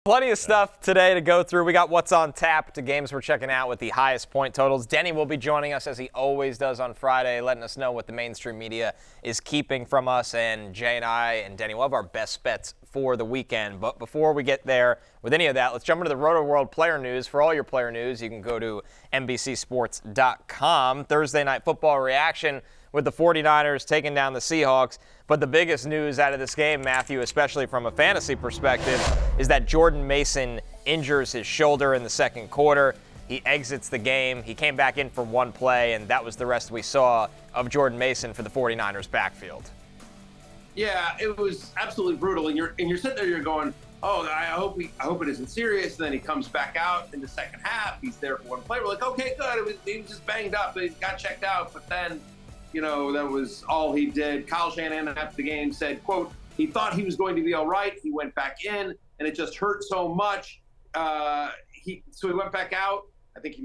Plenty of stuff today to go through. We got what's on tap to games we're checking out with the highest point totals. Denny will be joining us as he always does on Friday, letting us know what the mainstream media is keeping from us. And Jay and I and Denny will have our best bets for the weekend. But before we get there with any of that, let's jump into the Roto World player news. For all your player news, you can go to NBCSports.com. Thursday Night Football reaction with the 49ers taking down the Seahawks. But the biggest news out of this game, Matthew, especially from a fantasy perspective, is that Jordan Mason injures his shoulder in the second quarter. He exits the game. He came back in for one play, and that was the rest we saw of Jordan Mason for the 49ers backfield. Yeah, it was absolutely brutal. And you're sitting there, you're going, oh, I hope it isn't serious. And then he comes back out in the second half. He's there for one play. We're like, okay, good. He was just banged up. He got checked out. But then, that was all he did. Kyle Shanahan after the game said, quote, he thought he was going to be all right. He went back in, and it just hurt so much. So he went back out. I think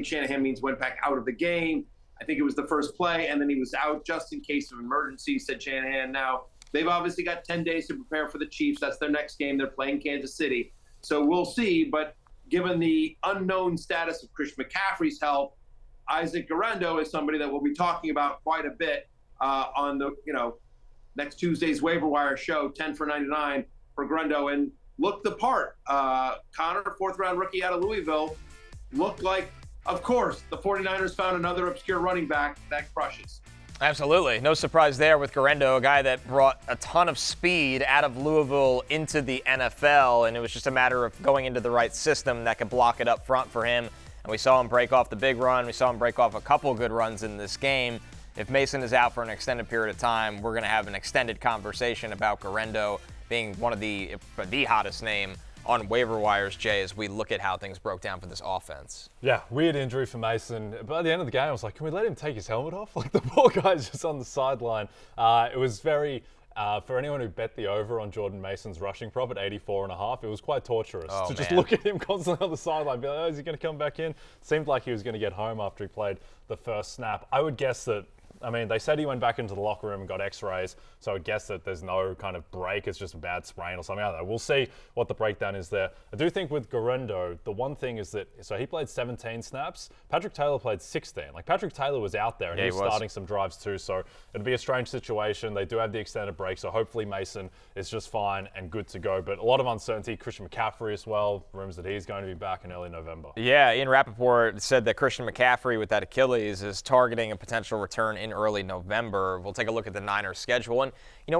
Shanahan means went back out of the game. I think it was the first play, and then he was out just in case of emergency, said Shanahan. Now, they've obviously got 10 days to prepare for the Chiefs. That's their next game. They're playing Kansas City. So we'll see. But given the unknown status of Chris McCaffrey's health, Isaac Guerendo is somebody that we'll be talking about quite a bit on the next Tuesday's waiver wire show, 10 for 99 for Guerendo, and looked the part. Connor, fourth-round rookie out of Louisville, looked like, of course, the 49ers found another obscure running back that crushes. Absolutely. No surprise there with Guerendo, a guy that brought a ton of speed out of Louisville into the NFL, and it was just a matter of going into the right system that could block it up front for him. And we saw him break off the big run. We saw him break off a couple good runs in this game. If Mason is out for an extended period of time, we're going to have an extended conversation about Guerendo being one of the hottest name on waiver wires, Jay, as we look at how things broke down for this offense. Yeah, weird injury for Mason. By the end of the game, I was like, can we let him take his helmet off? Like, the poor guy's just on the sideline. It was very... for anyone who bet the over on Jordan Mason's rushing prop at 84.5, it was quite torturous just look at him constantly on the sideline, be like, oh, is he going to come back in? Seemed like he was going to get home after he played the first snap. I would guess that, they said he went back into the locker room and got x-rays, so I would guess that there's no kind of break. It's just a bad sprain or something. I don't know. We'll see what the breakdown is there. I do think with Guerendo, the one thing is that, so he played 17 snaps. Patrick Taylor played 16. Like, Patrick Taylor was out there, and he was starting some drives too, so it'd be a strange situation. They do have the extended break, so hopefully Mason is just fine and good to go. But a lot of uncertainty. Christian McCaffrey as well. Rumors that he's going to be back in early November. Yeah, Ian Rappaport said that Christian McCaffrey with that Achilles is targeting a potential return in early November. We'll take a look at the Niners schedule. And,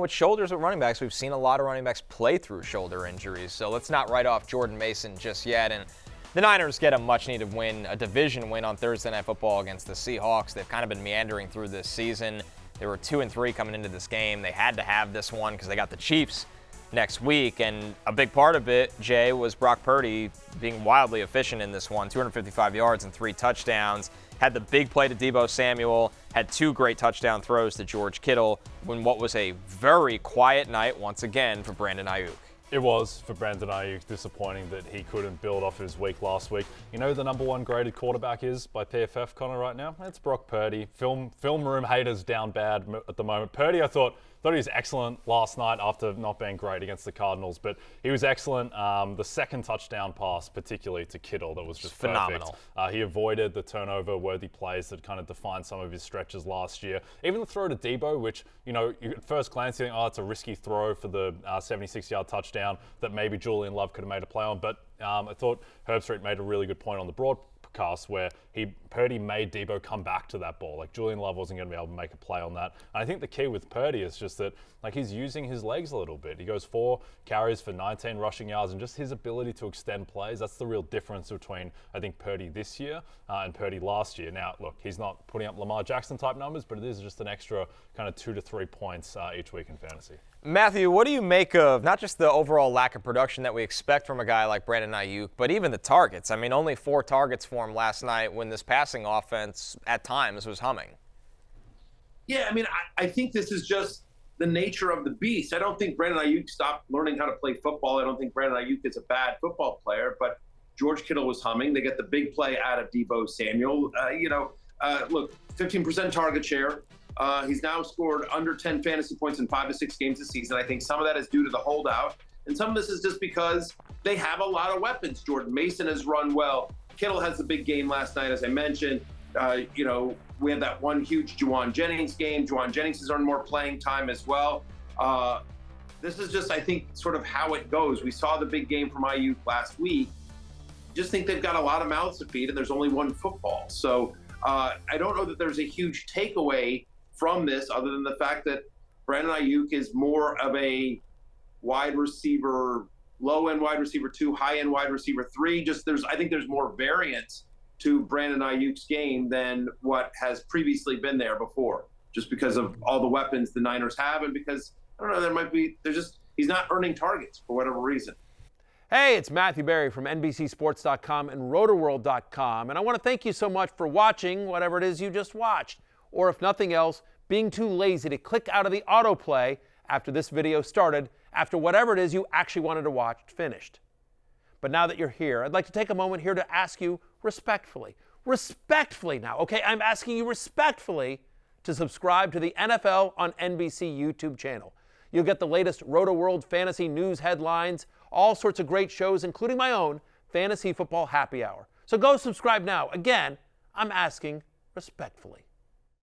with shoulders with running backs, we've seen a lot of running backs play through shoulder injuries. So let's not write off Jordan Mason just yet. And the Niners get a much-needed win, a division win on Thursday Night Football against the Seahawks. They've kind of been meandering through this season. They were 2-3 coming into this game. They had to have this one because they got the Chiefs next week. And a big part of it, Jay, was Brock Purdy being wildly efficient in this one, 255 yards and 3 touchdowns. Had the big play to Deebo Samuel, had 2 great touchdown throws to George Kittle when what was a very quiet night once again for Brandon Ayuk. It was for Brandon Ayuk disappointing that he couldn't build off his week last week. You know who the number 1 graded quarterback is by PFF, Connor, right now? It's Brock Purdy. Film room haters down bad at the moment. Purdy, I thought he was excellent last night after not being great against the Cardinals, but he was excellent. The second touchdown pass, particularly to Kittle, that was just phenomenal. He avoided the turnover-worthy plays that kind of defined some of his stretches last year. Even the throw to Deebo, which, at first glance you think, it's a risky throw for the 76-yard touchdown that maybe Julian Love could have made a play on, but I thought Herbstreit made a really good point on the broadcast where Purdy made Deebo come back to that ball. Like, Julian Love wasn't going to be able to make a play on that. And I think the key with Purdy is just that, he's using his legs a little bit. He goes 4 carries for 19 rushing yards, and just his ability to extend plays, that's the real difference between, I think, Purdy this year and Purdy last year. Now, look, he's not putting up Lamar Jackson type numbers, but it is just an extra kind of 2 to 3 points each week in fantasy. Matthew, what do you make of not just the overall lack of production that we expect from a guy like Brandon Ayuk, but even the targets? Only 4 targets for him last night when this passing offense at times was humming. Yeah, I think this is just the nature of the beast. I don't think Brandon Ayuk stopped learning how to play football. I don't think Brandon Ayuk is a bad football player, but George Kittle was humming. They get the big play out of Deebo Samuel. Look, 15% target share. He's now scored under 10 fantasy points in 5 to 6 games this season. I think some of that is due to the holdout. And some of this is just because they have a lot of weapons. Jordan Mason has run well. Kittle has the big game last night, as I mentioned. We had that one huge Juwan Jennings game. Juwan Jennings has earned more playing time as well. This is just, I think, sort of how it goes. We saw the big game from IU last week. Just think they've got a lot of mouths to feed, and there's only one football. So I don't know that there's a huge takeaway from this other than the fact that Brandon Ayuk is more of a wide receiver, low-end wide receiver 2, high-end wide receiver 3. I think there's more variance to Brandon Ayuk's game than what has previously been there before, just because of all the weapons the Niners have, and because, I don't know, he's not earning targets for whatever reason. Hey, it's Matthew Berry from NBCSports.com and RotorWorld.com, and I want to thank you so much for watching whatever it is you just watched, or if nothing else, being too lazy to click out of the autoplay after this video started, after whatever it is you actually wanted to watch finished. But now that you're here, I'd like to take a moment here to ask you respectfully now, okay? I'm asking you respectfully to subscribe to the NFL on NBC YouTube channel. You'll get the latest Roto-World fantasy news headlines, all sorts of great shows, including my own Fantasy Football Happy Hour. So go subscribe now. Again, I'm asking respectfully.